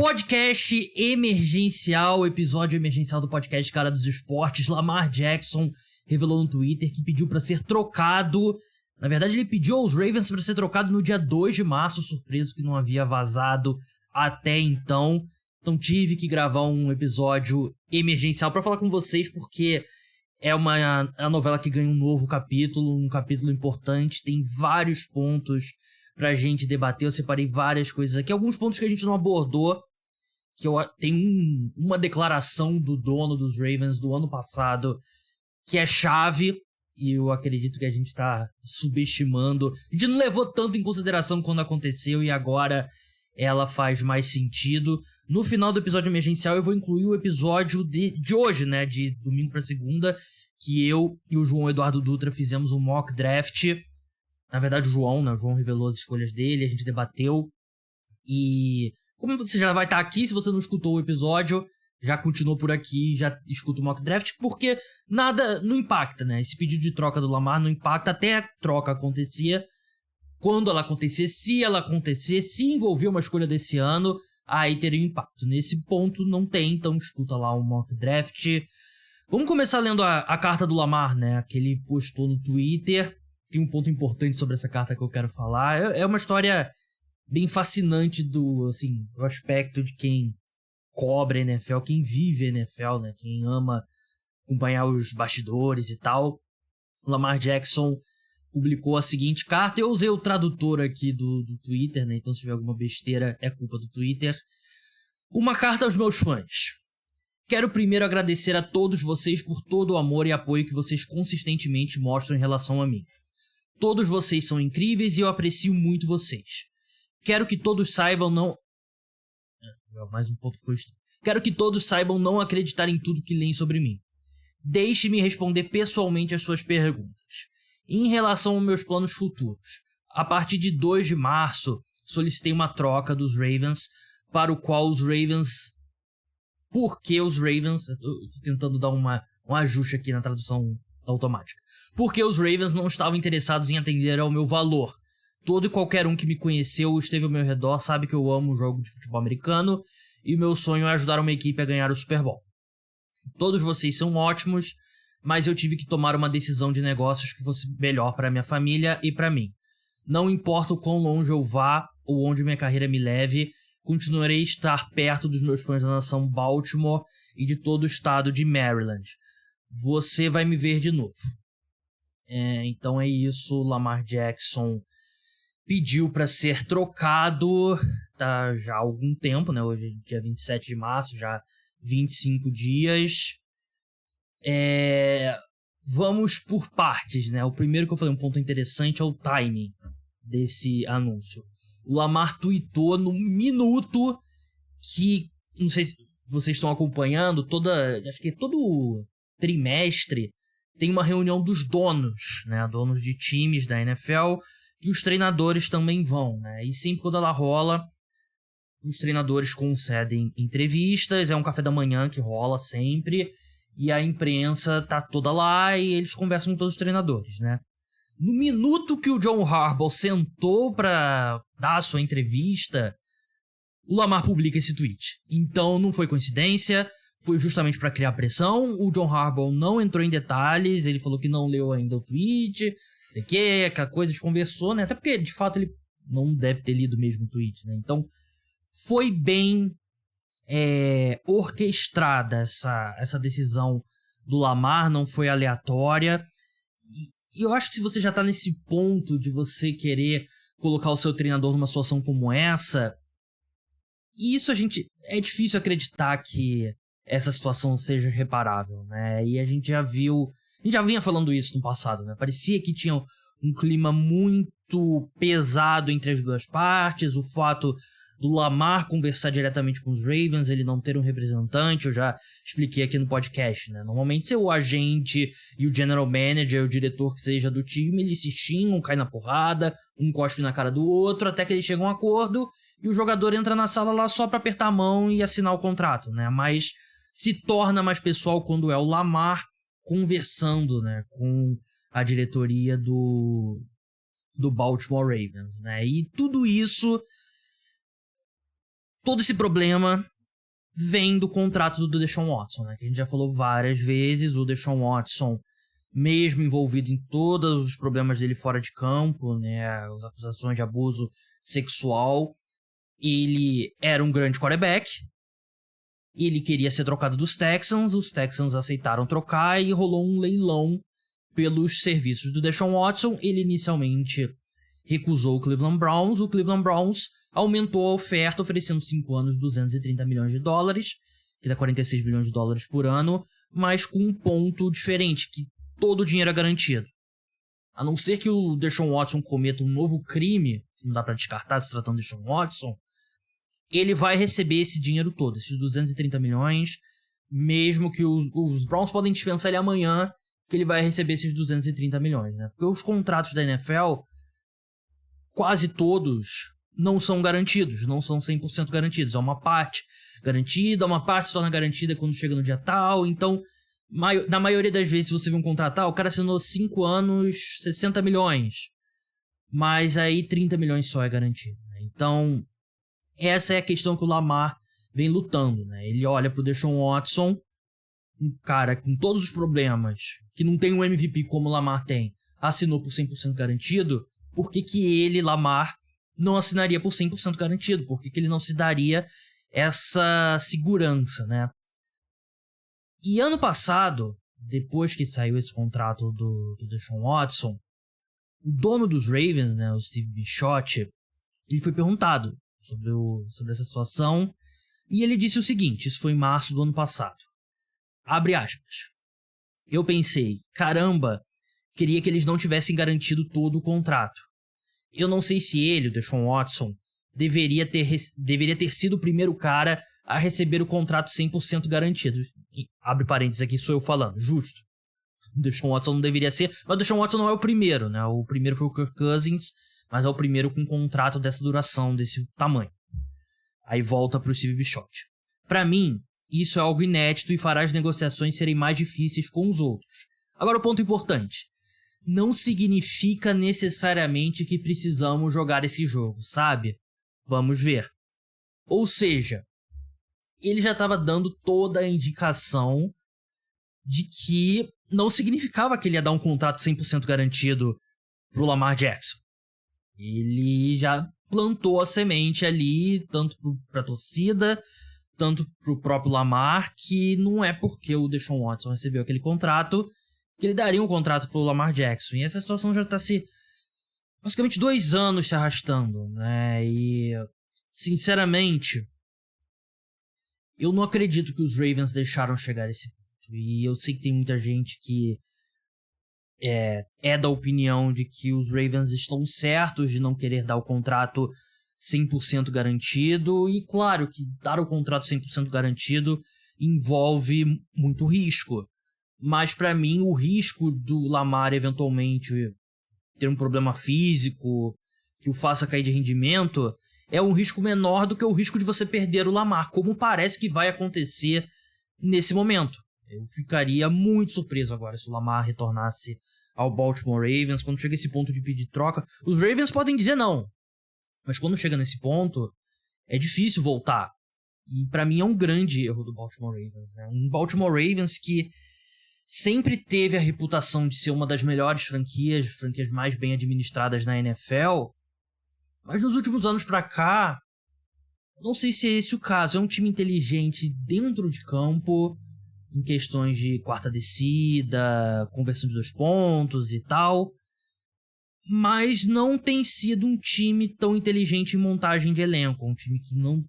Podcast emergencial, episódio emergencial do podcast Cara dos Esportes. Lamar Jackson revelou no Twitter que pediu pra ser trocado. Na verdade, ele pediu aos Ravens pra ser trocado no dia 2 de março, surpreso que não havia vazado até então. Então tive que gravar um episódio emergencial pra falar com vocês, porque é a novela que ganha um novo capítulo, um capítulo importante, tem vários pontos pra gente debater. Eu separei várias coisas aqui, alguns pontos que a gente não abordou, que tem uma declaração do dono dos Ravens do ano passado que é chave, e eu acredito que a gente tá subestimando. A gente não levou tanto em consideração quando aconteceu, e agora ela faz mais sentido. No final do episódio emergencial eu vou incluir o episódio de hoje, né, de domingo pra segunda, que eu e o João Eduardo Dutra fizemos um mock draft. Na verdade, o João revelou as escolhas dele, a gente debateu. E como você já vai estar aqui, se você não escutou o episódio, já continuou por aqui, já escuta o mock draft, porque nada, não impacta, né? Esse pedido de troca do Lamar não impacta, até a troca acontecia. Quando ela acontecer, se ela acontecer, se envolver uma escolha desse ano, aí teria um impacto. Nesse ponto não tem, então escuta lá o mock draft. Vamos começar lendo a carta do Lamar, né? Que ele postou no Twitter. Tem um ponto importante sobre essa carta que eu quero falar. É uma história bem fascinante do aspecto de quem cobre a NFL, quem vive a NFL, né? Quem ama acompanhar os bastidores e tal. Lamar Jackson publicou a seguinte carta. Eu usei o tradutor aqui do Twitter, né? Então se tiver alguma besteira é culpa do Twitter. Uma carta aos meus fãs. Quero primeiro agradecer a todos vocês por todo o amor e apoio que vocês consistentemente mostram em relação a mim. Todos vocês são incríveis e eu aprecio muito vocês. Quero que todos saibam Quero que todos saibam não acreditar em tudo que leem sobre mim. Deixe-me responder pessoalmente as suas perguntas. Em relação aos meus planos futuros, a partir de 2 de março, solicitei uma troca dos Ravens, para o qual os Ravens... Porque os Ravens... Eu tô tentando dar um ajuste aqui na tradução automática. Porque os Ravens não estavam interessados em atender ao meu valor. Todo e qualquer um que me conheceu ou esteve ao meu redor sabe que eu amo o jogo de futebol americano e meu sonho é ajudar uma equipe a ganhar o Super Bowl. Todos vocês são ótimos, mas eu tive que tomar uma decisão de negócios que fosse melhor para minha família e para mim. Não importa o quão longe eu vá ou onde minha carreira me leve, continuarei a estar perto dos meus fãs da nação Baltimore e de todo o estado de Maryland. Você vai me ver de novo. Então é isso, Lamar Jackson pediu para ser trocado, tá já há algum tempo, né? Hoje é dia 27 de março, já 25 dias. Vamos por partes, né? O primeiro que eu falei, um ponto interessante é o timing desse anúncio. O Lamar tweetou no minuto que, não sei se vocês estão acompanhando, acho que todo trimestre tem uma reunião dos donos, né? Donos de times da NFL, que os treinadores também vão, né? E sempre quando ela rola, os treinadores concedem entrevistas, é um café da manhã que rola sempre, e a imprensa tá toda lá e eles conversam com todos os treinadores, né? No minuto que o John Harbaugh sentou pra dar a sua entrevista, o Lamar publica esse tweet. Então não foi coincidência, foi justamente pra criar pressão. O John Harbaugh não entrou em detalhes, ele falou que não leu ainda o tweet, sei que, aquela coisa, a gente conversou, né? Até porque, de fato, ele não deve ter lido mesmo o tweet, né? Então, foi bem orquestrada essa decisão do Lamar, não foi aleatória. E eu acho que se você já tá nesse ponto de você querer colocar o seu treinador numa situação como essa, isso é difícil acreditar que essa situação seja reparável, né? E a gente já vinha falando isso no passado, né? Parecia que tinha um clima muito pesado entre as duas partes, o fato do Lamar conversar diretamente com os Ravens, ele não ter um representante, eu já expliquei aqui no podcast, né? Normalmente se o agente e o general manager, o diretor que seja do time, eles se xingam, caem na porrada, um cospe na cara do outro, até que eles chegam a um acordo e o jogador entra na sala lá só pra apertar a mão e assinar o contrato, né? Mas se torna mais pessoal quando é o Lamar conversando, né, com a diretoria do Baltimore Ravens, né? E tudo isso todo esse problema vem do contrato do Deshaun Watson, né? Que a gente já falou várias vezes. O Deshaun Watson, mesmo envolvido em todos os problemas dele fora de campo, né? As acusações de abuso sexual, ele era um grande quarterback. Ele queria ser trocado dos Texans. Os Texans aceitaram trocar e rolou um leilão pelos serviços do Deshaun Watson. Ele inicialmente recusou o Cleveland Browns. O Cleveland Browns aumentou a oferta, oferecendo 5 anos, $230 milhões, que dá $46 bilhões por ano, mas com um ponto diferente, que todo o dinheiro é garantido. A não ser que o Deshaun Watson cometa um novo crime, que não dá pra descartar se tratando de Deshaun Watson, ele vai receber esse dinheiro todo, esses 230 milhões, mesmo que os Browns podem dispensar ele amanhã, que ele vai receber esses 230 milhões, né? Porque os contratos da NFL, quase todos, não são garantidos, não são 100% garantidos. É uma parte garantida, uma parte se torna garantida quando chega no dia tal. Então, na maioria das vezes, se você vê um contrato, o cara assinou 5 anos, 60 milhões. Mas aí 30 milhões só é garantido, né? Então, essa é a questão que o Lamar vem lutando, né? Ele olha pro Deshaun Watson, um cara com todos os problemas, que não tem um MVP como o Lamar tem, assinou por 100% garantido. Por que ele, Lamar, não assinaria por 100% garantido? Por que ele não se daria essa segurança, né? E ano passado, depois que saiu esse contrato do Deshaun Watson, o dono dos Ravens, né, o Steve Bisciotti, ele foi perguntado sobre essa situação, e ele disse o seguinte, isso foi em março do ano passado, abre aspas, eu pensei, caramba, queria que eles não tivessem garantido todo o contrato. Eu não sei se ele, o Deshaun Watson, deveria ter sido o primeiro cara a receber o contrato 100% garantido. Abre parênteses aqui, sou eu falando, justo. O Deshaun Watson não deveria ser, mas o Deshaun Watson não é o primeiro, né? O primeiro foi o Kirk Cousins, mas é o primeiro com um contrato dessa duração, desse tamanho. Aí volta pro Steve Bisciotti. Pra mim, isso é algo inédito e fará as negociações serem mais difíceis com os outros. Agora o ponto importante. Não significa necessariamente que precisamos jogar esse jogo, sabe? Vamos ver. Ou seja, ele já estava dando toda a indicação de que não significava que ele ia dar um contrato 100% garantido pro Lamar Jackson. Ele já plantou a semente ali, tanto pra torcida, tanto pro próprio Lamar, que não é porque o Deshaun Watson recebeu aquele contrato que ele daria um contrato pro Lamar Jackson. E essa situação já tá basicamente 2 anos se arrastando, né? E, sinceramente, eu não acredito que os Ravens deixaram chegar a esse ponto. E eu sei que tem muita gente que é da opinião de que os Ravens estão certos de não querer dar o contrato 100% garantido. E claro que dar o contrato 100% garantido envolve muito risco. Mas pra mim o risco do Lamar eventualmente ter um problema físico que o faça cair de rendimento é um risco menor do que o risco de você perder o Lamar, como parece que vai acontecer nesse momento. Eu ficaria muito surpreso agora se o Lamar retornasse ao Baltimore Ravens. Quando chega esse ponto de pedir troca, os Ravens podem dizer não, mas quando chega nesse ponto é difícil voltar. E pra mim é um grande erro do Baltimore Ravens, né? Um Baltimore Ravens que sempre teve a reputação de ser uma das melhores franquias mais bem administradas na NFL, mas nos últimos anos pra cá, não sei se é esse o caso. É um time inteligente dentro de campo, em questões de quarta descida, conversão de 2 pontos e tal, mas não tem sido um time tão inteligente em montagem de elenco. Um time que não,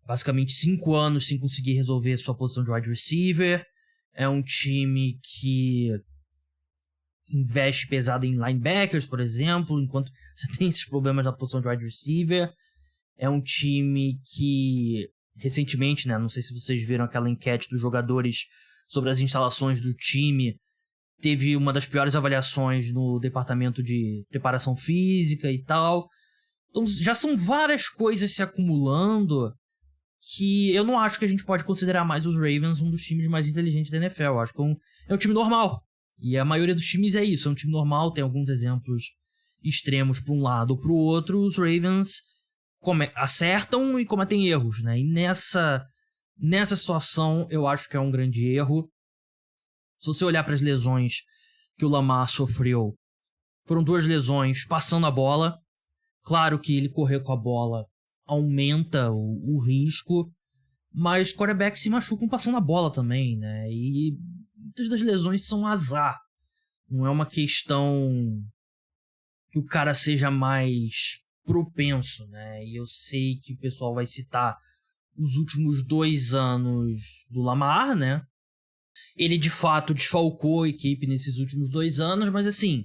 basicamente 5 anos sem conseguir resolver sua posição de wide receiver. É um time que investe pesado em linebackers, por exemplo, enquanto você tem esses problemas na posição de wide receiver. É um time que, recentemente, né, não sei se vocês viram aquela enquete dos jogadores sobre as instalações do time, teve uma das piores avaliações no departamento de preparação física e tal. Então já são várias coisas se acumulando que eu não acho que a gente pode considerar mais os Ravens um dos times mais inteligentes da NFL. Eu acho que é um time normal. E a maioria dos times é isso, é um time normal, tem alguns exemplos extremos para um lado ou para o outro. Os Ravens acertam e cometem erros, né? E nessa situação, eu acho que é um grande erro. Se você olhar para as lesões que o Lamar sofreu, foram 2 lesões passando a bola. Claro que ele correr com a bola aumenta o risco, mas quarterbacks se machucam passando a bola também, né? E muitas das lesões são azar. Não é uma questão que o cara seja mais propenso, né? E eu sei que o pessoal vai citar os últimos 2 anos do Lamar, né? Ele de fato desfalcou a equipe nesses últimos 2 anos, mas assim,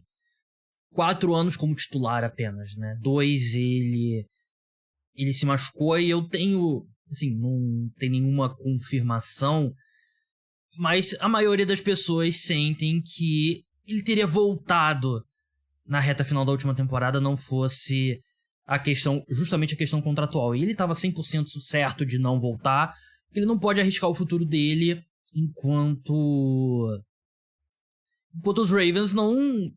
4 anos como titular apenas, né? 2 ele se machucou e eu tenho, assim, não tem nenhuma confirmação, mas a maioria das pessoas sentem que ele teria voltado na reta final da última temporada, não fosse justamente a questão contratual. E ele estava 100% certo de não voltar, porque ele não pode arriscar o futuro dele enquanto os Ravens não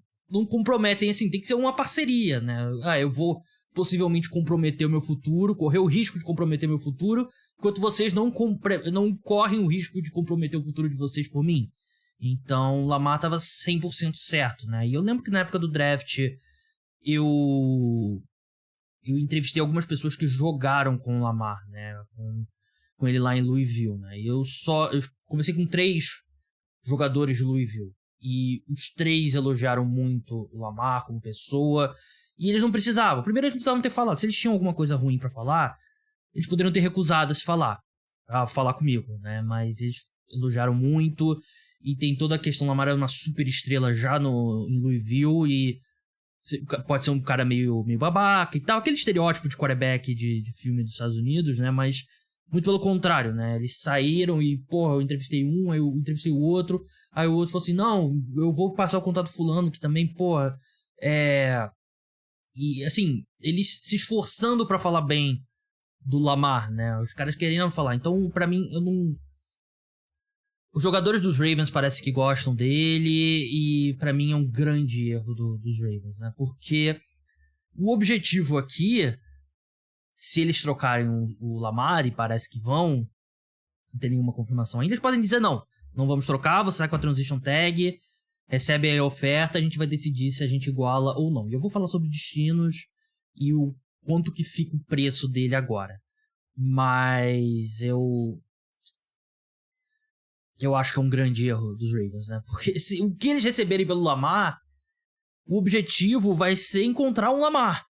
comprometem, assim, tem que ser uma parceria, né? Eu vou possivelmente comprometer o meu futuro, correr o risco de comprometer meu futuro, enquanto vocês não correm o risco de comprometer o futuro de vocês por mim. Então, o Lamar estava 100% certo, né? E eu lembro que na época do draft, eu entrevistei algumas pessoas que jogaram com o Lamar, né? Com ele lá em Louisville, né? Eu conversei com 3 jogadores de Louisville. E os 3 elogiaram muito o Lamar como pessoa. E eles não precisavam. Primeiro, eles não precisavam ter falado. Se eles tinham alguma coisa ruim pra falar, eles poderiam ter recusado a falar comigo, né? Mas eles elogiaram muito. E tem toda a questão, o Lamar é uma super estrela já em Louisville. E pode ser um cara meio babaca e tal. Aquele estereótipo de quarterback de filme dos Estados Unidos, né? Mas muito pelo contrário, né? Eles saíram e, porra, eu entrevistei um, aí eu entrevistei o outro. Aí o outro falou assim, não, eu vou passar o contato fulano, que também, porra, E, assim, eles se esforçando pra falar bem do Lamar, né? Os caras querendo falar. Então, pra mim, eu não... Os jogadores dos Ravens parece que gostam dele e pra mim é um grande erro dos Ravens, né? Porque o objetivo aqui, se eles trocarem o Lamar, e parece que vão, não tem nenhuma confirmação ainda, eles podem dizer não vamos trocar, você vai com a transition tag, recebe a oferta, a gente vai decidir se a gente iguala ou não. E eu vou falar sobre destinos e o quanto que fica o preço dele agora. Mas eu acho que é um grande erro dos Ravens, né? Porque o que eles receberem pelo Lamar, o objetivo vai ser encontrar um Lamar.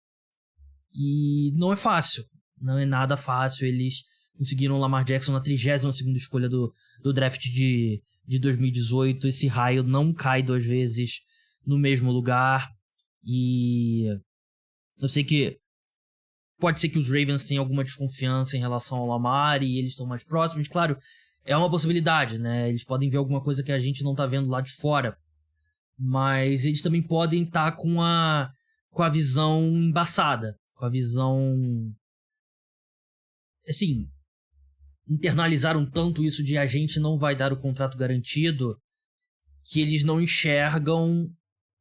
E não é fácil. Não é nada fácil. Eles conseguiram o Lamar Jackson na 32ª escolha do draft de 2018. Esse raio não cai 2 vezes no mesmo lugar. E eu sei que pode ser que os Ravens tenham alguma desconfiança em relação ao Lamar e eles estão mais próximos. Claro, é uma possibilidade, né? Eles podem ver alguma coisa que a gente não tá vendo lá de fora. Mas eles também podem estar com a visão embaçada. Com a visão... Assim, internalizaram tanto isso de a gente não vai dar o contrato garantido que eles não enxergam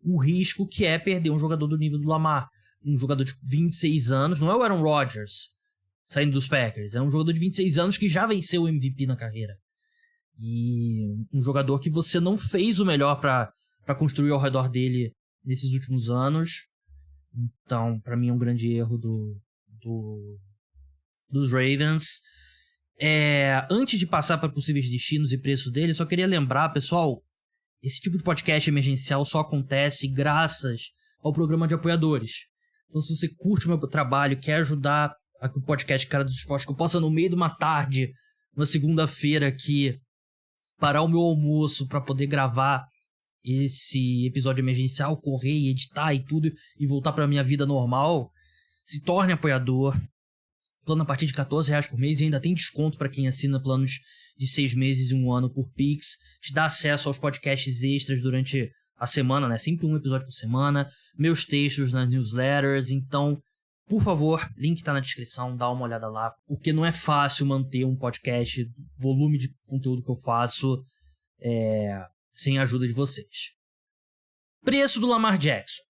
o risco que é perder um jogador do nível do Lamar. Um jogador de 26 anos, não é o Aaron Rodgers saindo dos Packers, é um jogador de 26 anos que já venceu o MVP na carreira. E um jogador que você não fez o melhor pra construir ao redor dele nesses últimos anos. Então, pra mim é um grande erro dos Ravens. Antes de passar para possíveis destinos e preço dele, só queria lembrar, pessoal, esse tipo de podcast emergencial só acontece graças ao programa de apoiadores. Então, se você curte o meu trabalho, quer ajudar o podcast Cara dos Esportes, que eu possa, no meio de uma tarde, uma segunda-feira aqui, parar o meu almoço para poder gravar esse episódio emergencial, correr e editar e tudo, e voltar para minha vida normal, se torne apoiador. Plano a partir de R$14 por mês e ainda tem desconto para quem assina planos de 6 meses e 1 ano por Pix. Te dá acesso aos podcasts extras durante a semana, né? Sempre um episódio por semana. Meus textos nas newsletters. Então, por favor, link tá na descrição, dá uma olhada lá. Porque não é fácil manter um podcast, volume de conteúdo que eu faço, sem a ajuda de vocês. Preço do Lamar Jackson.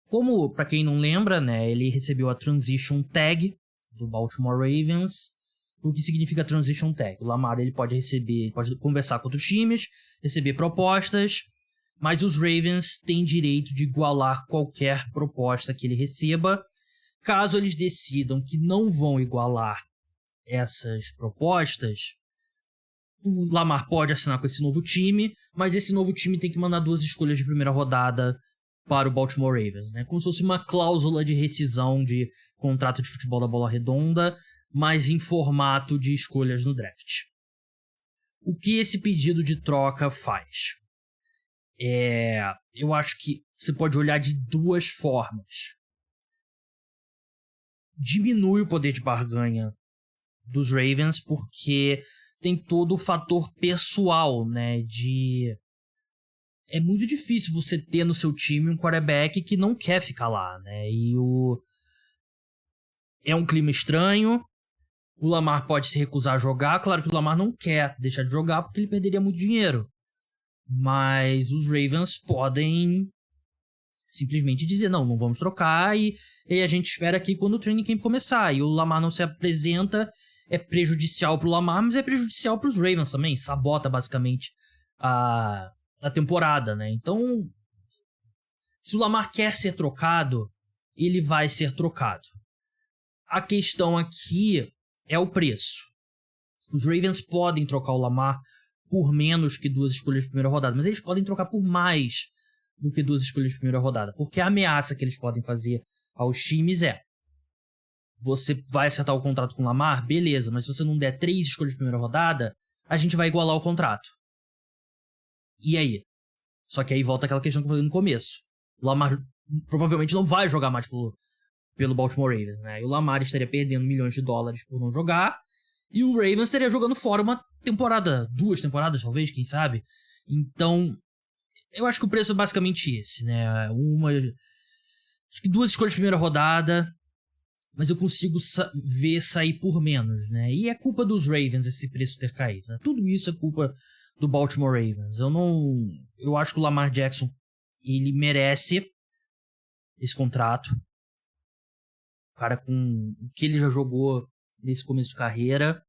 Como, pra quem não lembra, né, ele recebeu a Transition Tag do Baltimore Ravens. O que significa Transition Tag? O Lamar ele pode conversar com outros times, receber propostas, mas os Ravens têm direito de igualar qualquer proposta que ele receba. Caso eles decidam que não vão igualar essas propostas, o Lamar pode assinar com esse novo time, mas esse novo time tem que mandar 2 escolhas de primeira rodada para o Baltimore Ravens, né? Como se fosse uma cláusula de rescisão de contrato de futebol da bola redonda, mas em formato de escolhas no draft. O que esse pedido de troca faz? Eu acho que você pode olhar de 2 formas. Diminui o poder de barganha dos Ravens, porque tem todo o fator pessoal, né? É muito difícil você ter no seu time um quarterback que não quer ficar lá, né? É um clima estranho. O Lamar pode se recusar a jogar. Claro que o Lamar não quer deixar de jogar porque ele perderia muito dinheiro. Mas os Ravens podem simplesmente dizer, não vamos trocar e a gente espera aqui quando o training camp começar. E o Lamar não se apresenta, é prejudicial pro Lamar, mas é prejudicial pros Ravens também. Sabota basicamente a temporada, né? Então, se o Lamar quer ser trocado, ele vai ser trocado. A questão aqui é o preço. Os Ravens podem trocar o Lamar por menos que 2 escolhas de primeira rodada, mas eles podem trocar por mais do que 2 escolhas de primeira rodada, porque a ameaça que eles podem fazer aos times você vai acertar o contrato com o Lamar? Beleza, mas se você não der 3 escolhas de primeira rodada, a gente vai igualar o contrato. E aí? Só que aí volta aquela questão que eu falei no começo. O Lamar provavelmente não vai jogar mais pelo Baltimore Ravens, né? E o Lamar estaria perdendo milhões de dólares por não jogar. E o Ravens estaria jogando fora uma temporada, 2 temporadas talvez, quem sabe. Então, eu acho que o preço é basicamente esse, né? Acho que 2 escolhas de primeira rodada, mas eu consigo ver sair por menos, né? E é culpa dos Ravens esse preço ter caído, né? Tudo isso é culpa do Baltimore Ravens. Eu acho que o Lamar Jackson, ele merece esse contrato. O cara com o que ele já jogou nesse começo de carreira.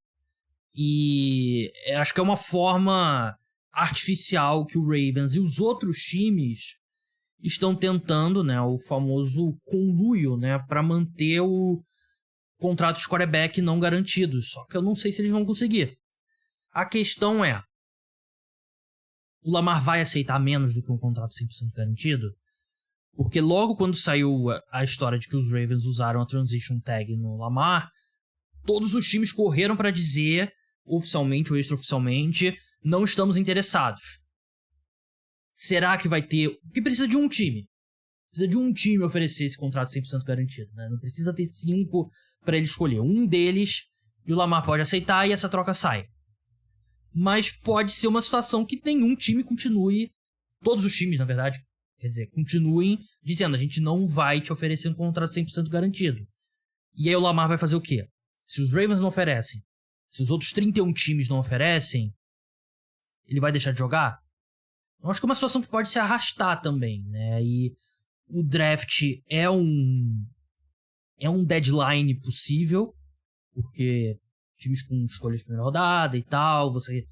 E acho que é uma forma artificial que o Ravens e os outros times estão tentando, né? O famoso conluio, né? Para manter o contrato de quarterback não garantidos. Só que eu não sei se eles vão conseguir. A questão é, o Lamar vai aceitar menos do que um contrato 100% garantido? Porque logo quando saiu a história de que os Ravens usaram a Transition Tag no Lamar, todos os times correram para dizer, oficialmente ou extraoficialmente, não estamos interessados. Será que vai ter... Porque precisa de um time. Precisa de um time oferecer esse contrato 100% garantido, né? Não precisa ter 5 para ele escolher. Um deles, e o Lamar pode aceitar e essa troca sai. Mas pode ser uma situação que nenhum time continue... Todos os times, na verdade, quer dizer, continuem dizendo, a gente não vai te oferecer um contrato 100% garantido. E aí o Lamar vai fazer o quê? Se os Ravens não oferecem, se os outros 31 times não oferecem, ele vai deixar de jogar? Eu acho que é uma situação que pode se arrastar também, né? E o draft é um deadline possível, porque times com escolhas de primeira rodada e tal, você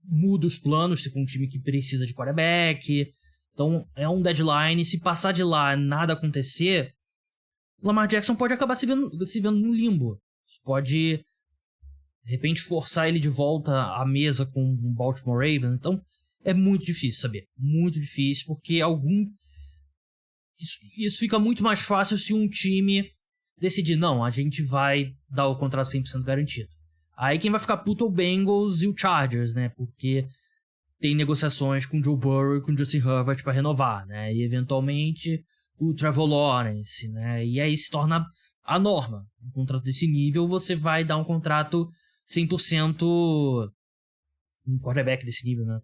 muda os planos se for um time que precisa de quarterback. Então é um deadline, se passar de lá nada acontecer, o Lamar Jackson pode acabar se vendo no limbo. Isso pode, de repente, forçar ele de volta à mesa com o Baltimore Ravens. Então é muito difícil saber. Muito difícil, porque isso fica muito mais fácil se um time decidir, não, a gente vai dar o contrato 100% garantido. Aí quem vai ficar puto é o Bengals e o Chargers, né? Porque tem negociações com o Joe Burrow e com o Justin Herbert para renovar, né? E eventualmente o Trevor Lawrence, né? E aí se torna a norma. Um contrato desse nível, você vai dar um contrato 100%... Um quarterback desse nível, né?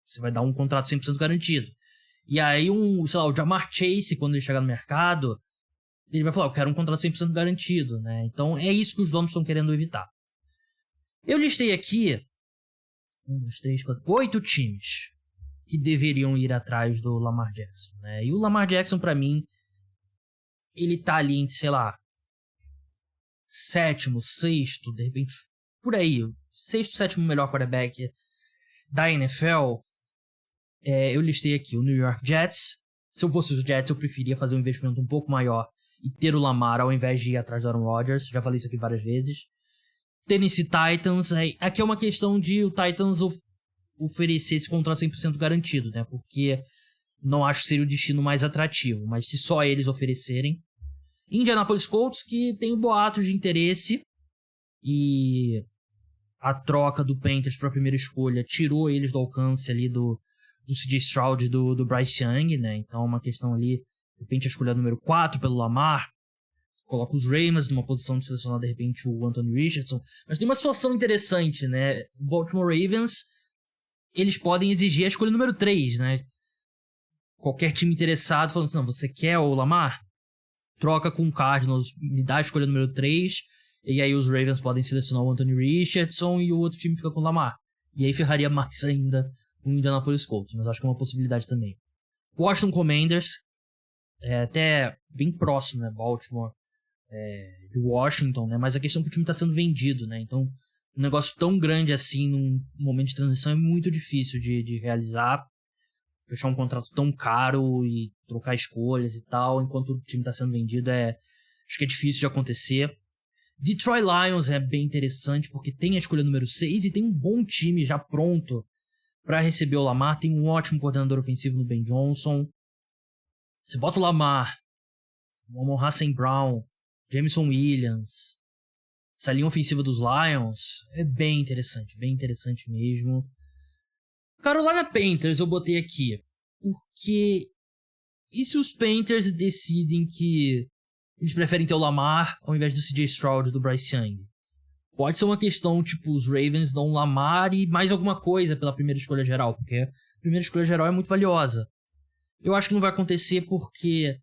Você vai dar um contrato 100% garantido. E aí, o Ja'Marr Chase, quando ele chegar no mercado, ele vai falar, eu quero um contrato 100% garantido, né? Então, é isso que os donos estão querendo evitar. Eu listei aqui 8 times. que deveriam ir atrás do Lamar Jackson, né? E o Lamar Jackson, pra mim, ele tá ali entre, sei lá, sétimo, sexto, de repente, por aí, sexto, sétimo melhor quarterback da NFL. Eu listei aqui o New York Jets. Se eu fosse os Jets, eu preferia fazer um investimento um pouco maior e ter o Lamar ao invés de ir atrás do Aaron Rodgers. Já falei isso aqui várias vezes. Tennessee Titans. Aqui é uma questão de o Titans oferecer esse contrato 100% garantido, né? Porque não acho que seria o destino mais atrativo. Mas se só eles oferecerem. Indianapolis Colts, que tem boatos de interesse. E a troca do Panthers para a primeira escolha tirou eles do alcance ali do CJ Stroud e do Bryce Young, né? Então é uma questão ali, de repente a escolha número 4 pelo Lamar, coloca os Ravens numa posição de selecionar de repente o Anthony Richardson. Mas tem uma situação interessante, né? O Baltimore Ravens, eles podem exigir a escolha número 3, né? Qualquer time interessado falando assim, não, você quer o Lamar? Troca com o Cardinals, me dá a escolha número 3, e aí os Ravens podem selecionar o Anthony Richardson e o outro time fica com o Lamar. E aí ferraria mais ainda o Indianapolis Colts, mas acho que é uma possibilidade também. Washington Commanders, até bem próximo, né? Baltimore, de Washington, né? Mas a questão é que o time está sendo vendido, né? Então, um negócio tão grande assim, num momento de transição, é muito difícil de realizar. Fechar um contrato tão caro e trocar escolhas e tal, enquanto o time está sendo vendido, acho que é difícil de acontecer. Detroit Lions é bem interessante, porque tem a escolha número 6 e tem um bom time já pronto para receber o Lamar. Tem um ótimo coordenador ofensivo no Ben Johnson. Você bota o Lamar, o Amon-Ra St. Brown, Jameson Williams, essa linha ofensiva dos Lions é bem interessante mesmo. Carolina Panthers eu botei aqui, porque e se os Panthers decidem que eles preferem ter o Lamar ao invés do CJ Stroud e do Bryce Young? Pode ser uma questão, tipo, os Ravens dão o Lamar e mais alguma coisa pela primeira escolha geral, porque a primeira escolha geral é muito valiosa. Eu acho que não vai acontecer porque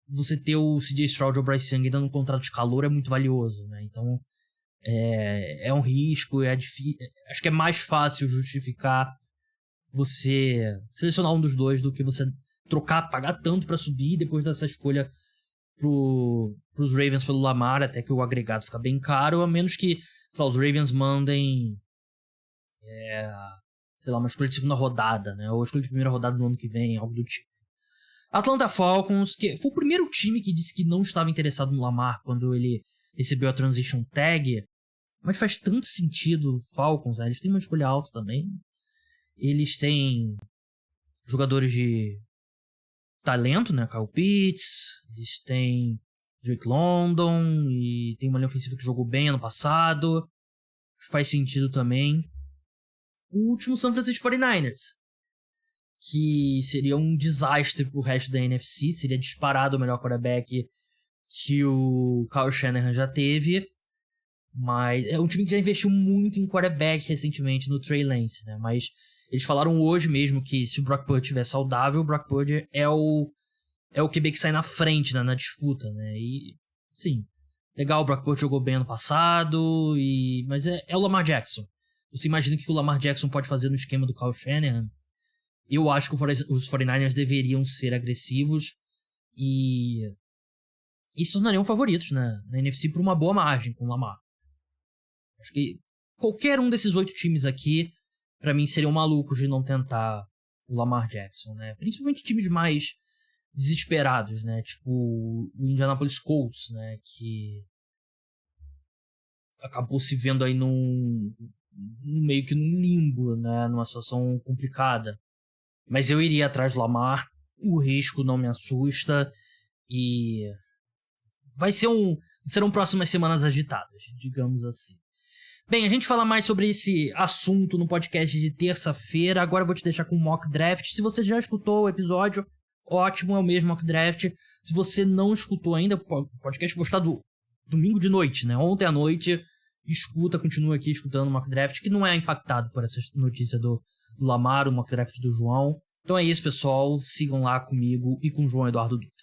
você ter o CJ Stroud ou o Bryce Young dando um contrato de calor é muito valioso, né? Então, é um risco, é difícil. Acho que é mais fácil justificar você selecionar um dos dois do que você pagar tanto pra subir e depois dessa escolha pros Ravens pelo Lamar, até que o agregado fica bem caro, a menos que, sei lá, os Ravens mandem sei lá, uma escolha de segunda rodada, né? Ou escolha de primeira rodada no ano que vem, algo do tipo. Atlanta Falcons, que foi o primeiro time que disse que não estava interessado no Lamar quando ele recebeu a Transition Tag, mas faz tanto sentido o Falcons, né? Eles têm uma escolha alta também. Eles têm jogadores de talento, né? Kyle Pitts, eles têm Drake London e tem uma linha ofensiva que jogou bem ano passado. Faz sentido também. O último San Francisco 49ers, que seria um desastre pro resto da NFC, seria disparado o melhor quarterback que o Kyle Shanahan já teve, mas é um time que já investiu muito em quarterback recentemente no Trey Lance, né? Mas eles falaram hoje mesmo que se o Brock Purdy estiver saudável, o Brock Purdy é o QB que sai na frente, né, na disputa, né? E, sim, legal, o Brock Purdy jogou bem ano passado, mas é o Lamar Jackson. Você imagina o que o Lamar Jackson pode fazer no esquema do Kyle Shanahan? Eu acho que os 49ers deveriam ser agressivos e se tornariam favoritos, né, na NFC por uma boa margem com o Lamar. Acho que qualquer um desses 8 times aqui, pra mim, seriam malucos de não tentar o Lamar Jackson, né? Principalmente times mais desesperados, né? Tipo o Indianapolis Colts, né? Que acabou se vendo aí meio que num limbo, né? Numa situação complicada. Mas eu iria atrás do Lamar. O risco não me assusta. E serão próximas semanas agitadas, digamos assim. Bem, a gente fala mais sobre esse assunto no podcast de terça-feira. Agora eu vou te deixar com o Mock Draft. Se você já escutou o episódio, ótimo, é o mesmo Mock Draft. Se você não escutou ainda, o podcast postado domingo de noite, né? Ontem à noite, continua aqui escutando o Mock Draft, que não é impactado por essa notícia do Lamar, o Mock Draft do João. Então é isso, pessoal. Sigam lá comigo e com o João Eduardo Dutra.